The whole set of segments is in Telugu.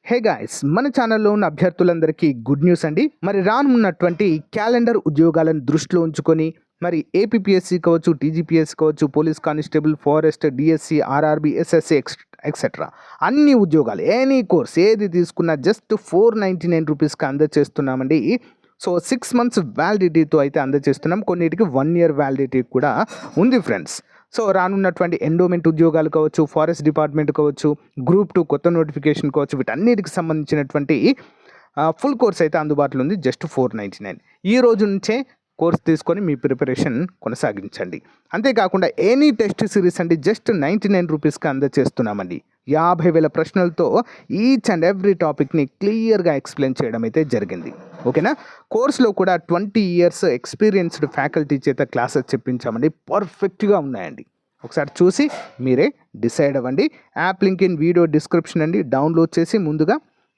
హే గాయ్స్, మన ఛానల్లో ఉన్న అభ్యర్థులందరికీ గుడ్ న్యూస్ అండి. మరి రానున్నటువంటి క్యాలెండర్ ఉద్యోగాలను దృష్టిలో ఉంచుకొని మరి ఏపీపీఎస్సీ కావచ్చు, టీజీపీఎస్సీ కావచ్చు, police constable, forest, DSC, RRB, SSC etcetera అన్ని ఉద్యోగాలు ఎనీ కోర్స్ ఏది తీసుకున్నా జస్ట్ 499 రూపీస్కి అందజేస్తున్నామండి. సో 6 మంత్స్ వ్యాలిడిటీతో అయితే అందజేస్తున్నాం. కొన్నిటికి 1 ఇయర్ వ్యాలిడిటీ కూడా ఉంది ఫ్రెండ్స్. సో రానున్నటువంటి ఎండోమెంట్ ఉద్యోగాలు కావచ్చు, ఫారెస్ట్ డిపార్ట్మెంట్ కావచ్చు, గ్రూప్ 2 కొత్త నోటిఫికేషన్ కావచ్చు, వీటన్నిటికి సంబంధించినటువంటి ఫుల్ కోర్స్ అయితే అందుబాటులో ఉంది. జస్ట్ 499. ఈ రోజు నుంచే కోర్స్ తీసుకొని మీ ప్రిపరేషన్ కొనసాగించండి. అంతేకాకుండా ఎనీ టెస్ట్ సిరీస్ అండి జస్ట్ 99 రూపీస్కి అందజేస్తున్నామండి. 50,000 ప్రశ్నలతో ఈచ్ అండ్ ఎవ్రీ టాపిక్ని క్లియర్గా ఎక్స్ప్లెయిన్ చేయడం అయితే జరిగింది. ఓకేనా. కోర్సులో కూడా 20 ఇయర్స్ ఎక్స్పీరియన్స్డ్ ఫ్యాకల్టీ చేత క్లాసెస్ చెప్పించామండి. పర్ఫెక్ట్గా ఉన్నాయండి. ఒకసారి చూసి మీరే డిసైడ్ అవ్వండి. App link in video description అండి. డౌన్లోడ్ చేసి ముందుగా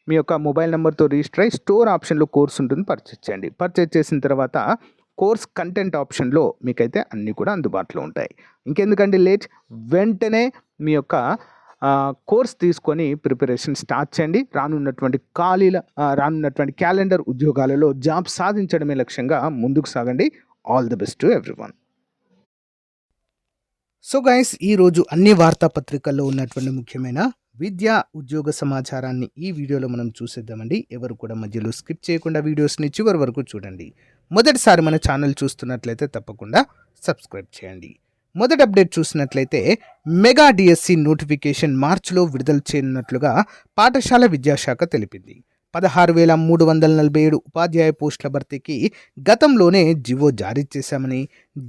మీ యొక్క మొబైల్ నెంబర్తో రిజిస్టర్ అయ్యి స్టోర్ ఆప్షన్లో కోర్స్ ఉంటుంది, పర్చేజ్ చేయండి. పర్చేజ్ చేసిన తర్వాత కోర్స్ కంటెంట్ ఆప్షన్లో మీకైతే అన్నీ కూడా అందుబాటులో ఉంటాయి. ఇంకెందుకండి లేట్, వెంటనే మీ యొక్క కోర్స్ తీసుకొని ప్రిపరేషన్ స్టార్ట్ చేయండి. రానున్నటువంటి క్యాలెండర్ ఉద్యోగాలలో జాబ్ సాధించడమే లక్ష్యంగా ముందుకు సాగండి. All the best to everyone. So guys, ఈరోజు అన్ని వార్తాపత్రికల్లో ఉన్నటువంటి ముఖ్యమైన విద్యా ఉద్యోగ సమాచారాన్ని ఈ వీడియోలో మనం చూసేద్దామండి. ఎవరు కూడా మధ్యలో స్కిప్ చేయకుండా వీడియోస్ని చివరి వరకు చూడండి. మొదటిసారి మన ఛానల్ చూస్తున్నట్లయితే తప్పకుండా సబ్స్క్రైబ్ చేయండి. మొదటి అప్డేట్ చూసినట్లయితే మెగా డిఎస్సి నోటిఫికేషన్ మార్చిలో విడుదల చేయనున్నట్లుగా పాఠశాల విద్యాశాఖ తెలిపింది. 16,347 ఉపాధ్యాయ పోస్టుల భర్తీకి గతంలోనే జివో జారీ చేశామని,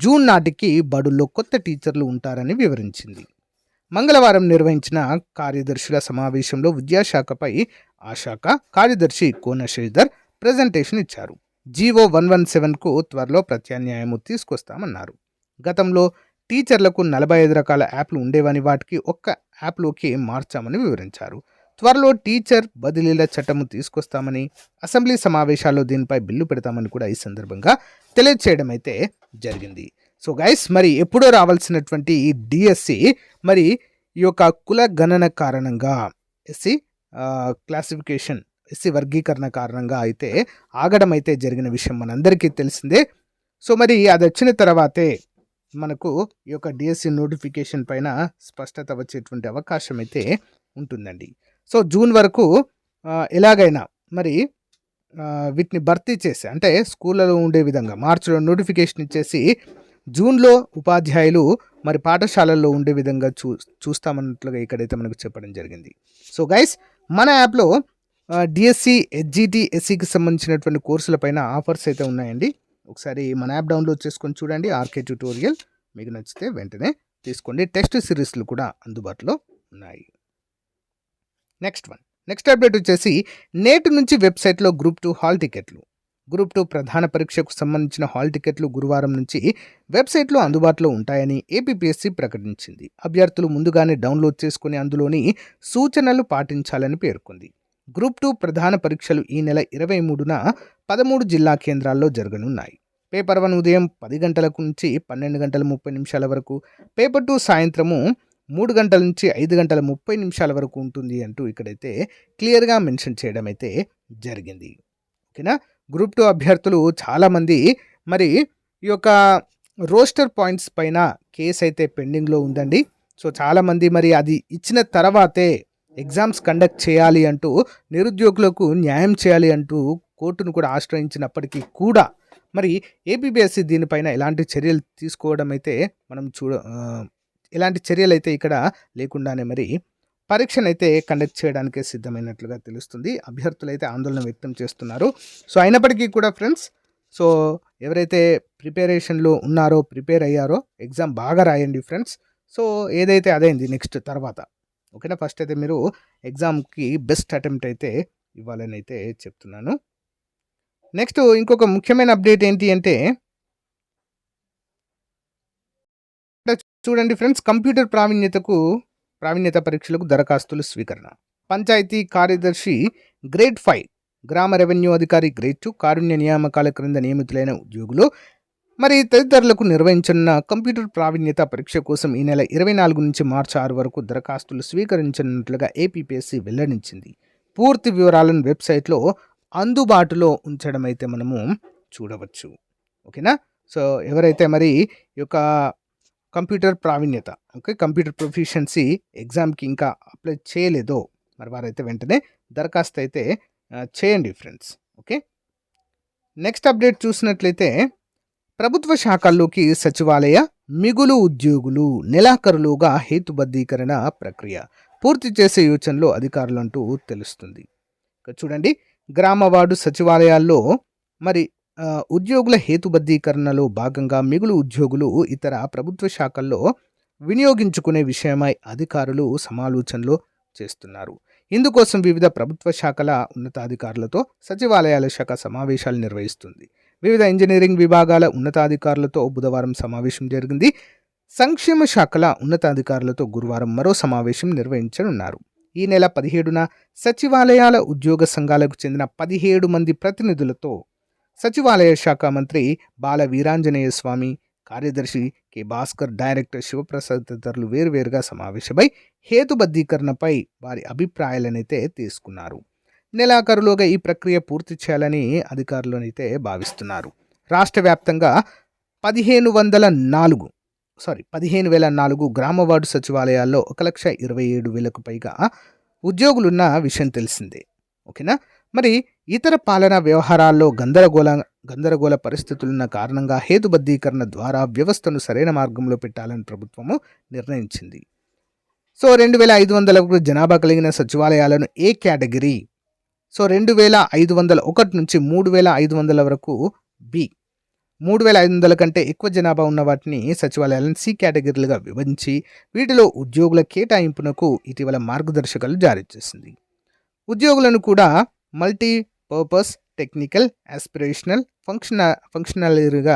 జూన్ నాటికి బడుల్లో కొత్త టీచర్లు ఉంటారని వివరించింది. మంగళవారం నిర్వహించిన కార్యదర్శుల సమావేశంలో విద్యాశాఖపై ఆ శాఖ కార్యదర్శి కోన శ్రీధర్ ప్రజెంటేషన్ ఇచ్చారు. జివో 117కు త్వరలో ప్రత్యామ్నాయం తీసుకొస్తామన్నారు. గతంలో టీచర్లకు 45 రకాల యాప్లు ఉండేవని వాటికి ఒక్క యాప్లోకి మార్చామని వివరించారు. త్వరలో టీచర్ బదిలీల చట్టము తీసుకొస్తామని, అసెంబ్లీ సమావేశాల్లో దీనిపై బిల్లు పెడతామని కూడా ఈ సందర్భంగా తెలియచేయడం అయితే జరిగింది. సో గైస్, మరి ఎప్పుడో రావాల్సినటువంటి ఈ డిఎస్సి మరి ఈ యొక్క కుల గణన కారణంగా ఎస్సీ క్లాసిఫికేషన్, ఎస్సీ వర్గీకరణ కారణంగా అయితే ఆగడం అయితే జరిగిన విషయం మనందరికీ తెలిసిందే. సో మరి అది వచ్చిన తర్వాతే మనకు ఈ యొక్క డిఎస్సి నోటిఫికేషన్ పైన స్పష్టత వచ్చేటువంటి అవకాశం అయితే ఉంటుందండి. సో జూన్ వరకు ఎలాగైనా మరి వీటిని భర్తీ చేసి, అంటే స్కూళ్ళలో ఉండే విధంగా మార్చిలో నోటిఫికేషన్ ఇచ్చేసి జూన్లో ఉపాధ్యాయులు మరి పాఠశాలల్లో ఉండే విధంగా చూస్తామన్నట్లుగా ఇక్కడైతే మనకు చెప్పడం జరిగింది. సో గైస్, మన యాప్లో డిఎస్సి, హెచ్జిటి, ఎస్సీకి సంబంధించినటువంటి కోర్సులపైన ఆఫర్స్ అయితే ఉన్నాయండి. ఒకసారి మన యాప్ డౌన్లోడ్ చేసుకొని చూడండి. ఆర్కే ట్యూటోరియల్ మీకు నచ్చితే వెంటనే తీసుకోండి. టెస్ట్ సిరీస్లు కూడా అందుబాటులో ఉన్నాయి. నెక్స్ట్ అప్డేట్ వచ్చేసి నేటి నుంచి వెబ్సైట్లో గ్రూప్ 2 హాల్ టికెట్లు. గ్రూప్ 2 ప్రధాన పరీక్షకు సంబంధించిన హాల్ టికెట్లు గురువారం నుంచి వెబ్సైట్లో అందుబాటులో ఉంటాయని ఏపీపీఎస్సీ ప్రకటించింది. అభ్యర్థులు ముందుగానే డౌన్లోడ్ చేసుకుని అందులోని సూచనలు పాటించాలని పేర్కొంది. గ్రూప్ 2 ప్రధాన పరీక్షలు ఈ నెల 23న 13 జిల్లా కేంద్రాల్లో జరగనున్నాయి. పేపర్ 1 ఉదయం 10 గంటల నుంచి 12 గంటల 30 నిమిషాల వరకు, పేపర్ 2 సాయంత్రము 3 గంటల నుంచి 5 గంటల 30 నిమిషాల వరకు ఉంటుంది అంటూ ఇక్కడైతే క్లియర్గా మెన్షన్ చేయడం అయితే జరిగింది. ఓకేనా. గ్రూప్ 2 అభ్యర్థులు చాలామంది మరి ఈ యొక్క రోస్టర్ పాయింట్స్ పైన కేసు అయితే పెండింగ్లో ఉందండి. సో చాలామంది మరి అది ఇచ్చిన తర్వాతే ఎగ్జామ్స్ కండక్ట్ చేయాలి అంటూ, నిరుద్యోగులకు న్యాయం చేయాలి అంటూ కోర్టును కూడా ఆశ్రయించినప్పటికీ కూడా మరి ఏపీపీఎస్సీ దీనిపైన ఎలాంటి చర్యలు తీసుకోవడం అయితే మనం ఎలాంటి చర్యలు అయితే ఇక్కడ లేకుండానే మరి పరీక్షను అయితే కండక్ట్ చేయడానికి సిద్ధమైనట్లుగా తెలుస్తుంది. అభ్యర్థులు అయితే ఆందోళన వ్యక్తం చేస్తున్నారు. సో అయినప్పటికీ కూడా ఫ్రెండ్స్, సో ఎవరైతే ప్రిపేరేషన్లో ఉన్నారో, ప్రిపేర్ అయ్యారో, ఎగ్జామ్ బాగా రాయండి ఫ్రెండ్స్. సో ఏదైతే అదైంది నెక్స్ట్ తర్వాత. ఓకేనా. ఫస్ట్ అయితే మీరు ఎగ్జామ్కి బెస్ట్ అటెంప్ట్ అయితే ఇవ్వాలని అయితే చెప్తున్నాను. నెక్స్ట్ ఇంకొక ముఖ్యమైన అప్డేట్ ఏంటి అంటే చూడండి ఫ్రెండ్స్, కంప్యూటర్ ప్రావీణ్యత పరీక్షలకు దరఖాస్తులు స్వీకరణ. పంచాయతీ కార్యదర్శి గ్రేడ్ 5, గ్రామ రెవెన్యూ అధికారి గ్రేడ్ 2, కారుణ్య నియామకాల క్రింద నియమితులైన ఉద్యోగులు మరి తదితరులకు నిర్వహించనున్న కంప్యూటర్ ప్రావీణ్యత పరీక్ష కోసం ఈ నెల 24 నుంచి మార్చి 6 వరకు దరఖాస్తులు స్వీకరించనున్నట్లుగా ఏపీపీఎస్సీ వెల్లడించింది. పూర్తి వివరాలను వెబ్సైట్లో అందుబాటులో ఉంచడం అయితే మనము చూడవచ్చు. ఓకేనా. సో ఎవరైతే మరి ఈ యొక్క కంప్యూటర్ ప్రావీణ్యత, ఓకే, కంప్యూటర్ ప్రొఫిషియన్సీ ఎగ్జామ్కి ఇంకా అప్లై చేయలేదో మరి వారైతే వెంటనే దరఖాస్తు అయితే చేయండి ఫ్రెండ్స్. ఓకే. నెక్స్ట్ అప్డేట్ చూసినట్లయితే ప్రభుత్వ శాఖల్లోకి సచివాలయ మిగులు ఉద్యోగులు నెలాఖరులోగా హేతుబద్ధీకరణ ప్రక్రియ పూర్తి చేసే యోచనలో అధికారులంటూ తెలుస్తుంది. ఇక్కడ చూడండి, గ్రామ వార్డు సచివాలయాల్లో మరి ఉద్యోగుల హేతుబద్ధీకరణలో భాగంగా మిగులు ఉద్యోగులు ఇతర ప్రభుత్వ శాఖల్లో వినియోగించుకునే విషయమై అధికారులు సమాలోచనలు చేస్తున్నారు. ఇందుకోసం వివిధ ప్రభుత్వ శాఖల ఉన్నతాధికారులతో సచివాలయాల శాఖ సమావేశాలు నిర్వహిస్తుంది. వివిధ ఇంజనీరింగ్ విభాగాల ఉన్నతాధికారులతో బుధవారం సమావేశం జరిగింది. సంక్షేమ శాఖల ఉన్నతాధికారులతో గురువారం మరో సమావేశం నిర్వహించనున్నారు. ఈ నెల 17న సచివాలయాల ఉద్యోగ సంఘాలకు చెందిన 17 మంది ప్రతినిధులతో సచివాలయ శాఖ మంత్రి బాల వీరాంజనేయ స్వామి, కార్యదర్శి కె భాస్కర్, డైరెక్టర్ శివప్రసాద్ తదితరులు వేరువేరుగా సమావేశమై హేతుబద్ధీకరణపై వారి అభిప్రాయాలనైతే తీసుకున్నారు. నెలాఖరులోగా ఈ ప్రక్రియ పూర్తి చేయాలని అధికారులనైతే భావిస్తున్నారు. రాష్ట్ర వ్యాప్తంగా 15,004 గ్రామ వార్డు సచివాలయాల్లో 1,27,000కు పైగా ఉద్యోగులున్న విషయం తెలిసిందే. ఓకేనా. మరి ఇతర పాలనా వ్యవహారాల్లో గందరగోళ పరిస్థితులున్న కారణంగా హేతుబద్ధీకరణ ద్వారా వ్యవస్థను సరైన మార్గంలో పెట్టాలని ప్రభుత్వము నిర్ణయించింది. సో 2,500 జనాభా కలిగిన సచివాలయాలను ఏ కేటగిరీ, సో 2,501 నుంచి 3,500 వరకు బి, 3,500 కంటే ఎక్కువ జనాభా ఉన్న వాటిని సచివాలయాలను సి కేటగిరీలుగా విభజించి వీటిలో ఉద్యోగుల కేటాయింపునకు ఇటీవల మార్గదర్శకాలు జారీ చేసింది. ఉద్యోగులను కూడా మల్టీ పర్పస్, టెక్నికల్, ఆస్పిరేషనల్, ఫంక్షనరీగా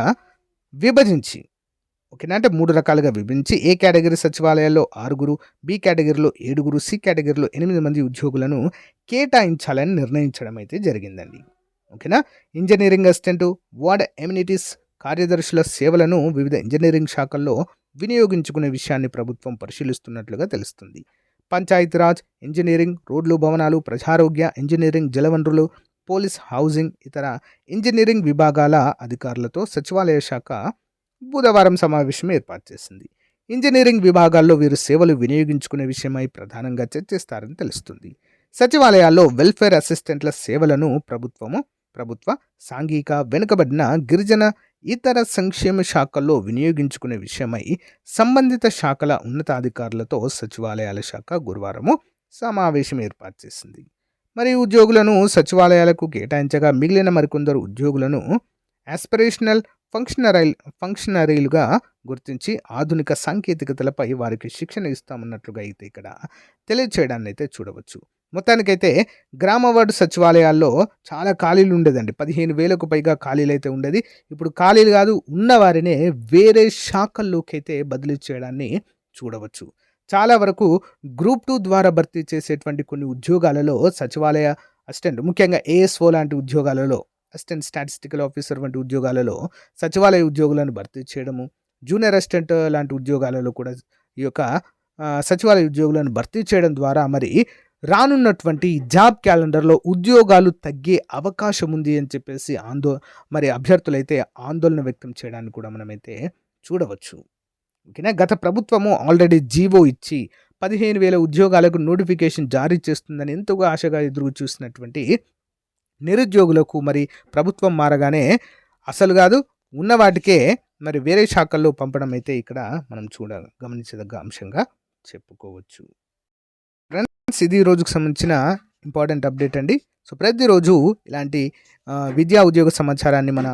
విభజించి, ఓకేనా, అంటే 3 రకాలుగా విభజించి ఏ కేటగిరీ సచివాలయాల్లో 6, బి కేటగిరీలో 7, సి కేటగిరీలో 8 మంది ఉద్యోగులను కేటాయించాలని నిర్ణయించడం అయితే జరిగిందండి. ఓకేనా. ఇంజనీరింగ్ అసిస్టెంట్, వార్డ్ ఎమ్యూనిటీస్ కార్యదర్శుల సేవలను వివిధ ఇంజనీరింగ్ శాఖల్లో వినియోగించుకునే విషయాన్ని ప్రభుత్వం పరిశీలిస్తున్నట్లుగా తెలుస్తుంది. పంచాయతీరాజ్, ఇంజనీరింగ్, రోడ్లు, భవనాలు, ప్రజారోగ్య, ఇంజనీరింగ్, జలవనరులు, పోలీస్, హౌసింగ్, ఇతర ఇంజనీరింగ్ విభాగాల అధికారులతో సచివాలయ శాఖ బుధవారం సమావేశం ఏర్పాటు చేసింది. ఇంజనీరింగ్ విభాగాల్లో వీరు సేవలు వినియోగించుకునే విషయమై ప్రధానంగా చర్చిస్తారని తెలుస్తుంది. సచివాలయాల్లో వెల్ఫేర్ అసిస్టెంట్ల సేవలను ప్రభుత్వ సాంఘిక వెనుకబడిన గిరిజన ఇతర సంక్షేమ శాఖల్లో వినియోగించుకునే విషయమై సంబంధిత శాఖల ఉన్నతాధికారులతో సచివాలయాల శాఖ గురువారము సమావేశం ఏర్పాటు చేసింది. మరి ఉద్యోగులను సచివాలయాలకు కేటాయించగా మిగిలిన మరికొందరు ఉద్యోగులను ఆస్పిరేషనల్ ఫంక్షనరీలుగా గుర్తించి ఆధునిక సాంకేతికతలపై వారికి శిక్షణ ఇస్తామన్నట్లుగా అయితే ఇక్కడ తెలియచేయడాన్ని అయితే చూడవచ్చు. మొత్తానికైతే గ్రామ వార్డు సచివాలయాల్లో చాలా ఖాళీలు ఉండేదండి. 15,000కు పైగా ఖాళీలు అయితే ఉండేది. ఇప్పుడు ఖాళీలు కాదు, ఉన్నవారినే వేరే శాఖల్లోకి అయితే బదిలీ చేయడాన్ని చూడవచ్చు. చాలా వరకు గ్రూప్ 2 ద్వారా భర్తీ చేసేటువంటి కొన్ని ఉద్యోగాలలో సచివాలయ అసిస్టెంట్, ముఖ్యంగా ఏఎస్ఓ లాంటి ఉద్యోగాలలో, అసిస్టెంట్ స్టాటిస్టికల్ ఆఫీసర్ వంటి ఉద్యోగాలలో సచివాలయ ఉద్యోగులను భర్తీ చేయడము, జూనియర్ అసిస్టెంట్ లాంటి ఉద్యోగాలలో కూడా ఈ యొక్క సచివాలయ ఉద్యోగులను భర్తీ చేయడం ద్వారా మరి రానున్నటువంటి జాబ్ క్యాలెండర్లో ఉద్యోగాలు తగ్గే అవకాశం ఉంది అని చెప్పేసి అభ్యర్థులైతే ఆందోళన వ్యక్తం చేయడాన్ని కూడా మనమైతే చూడవచ్చు. ఓకేనా. గత ప్రభుత్వము ఆల్రెడీ జీవో ఇచ్చి 15,000 ఉద్యోగాలకు నోటిఫికేషన్ జారీ చేస్తుందని ఎంతో ఆశగా ఎదురు చూసినటువంటి నిరుద్యోగులకు మరి ప్రభుత్వం మారగానే అసలు కాదు, ఉన్న వాటికే మరి వేరే శాఖల్లో పంపడం అయితే ఇక్కడ మనం గమనించదగ్గ అంశంగా చెప్పుకోవచ్చు. ఫ్రెండ్స్, ఇది ఈ రోజుకు సంబంధించిన ఇంపార్టెంట్ అప్డేట్ అండి. సో ప్రతిరోజు ఇలాంటి విద్యా ఉద్యోగ సమాచారాన్ని మన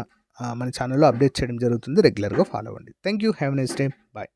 ఛానల్లో అప్డేట్ చేయడం జరుగుతుంది. రెగ్యులర్గా ఫాలో అవ్వండి. Thank you. Have a nice day. Bye.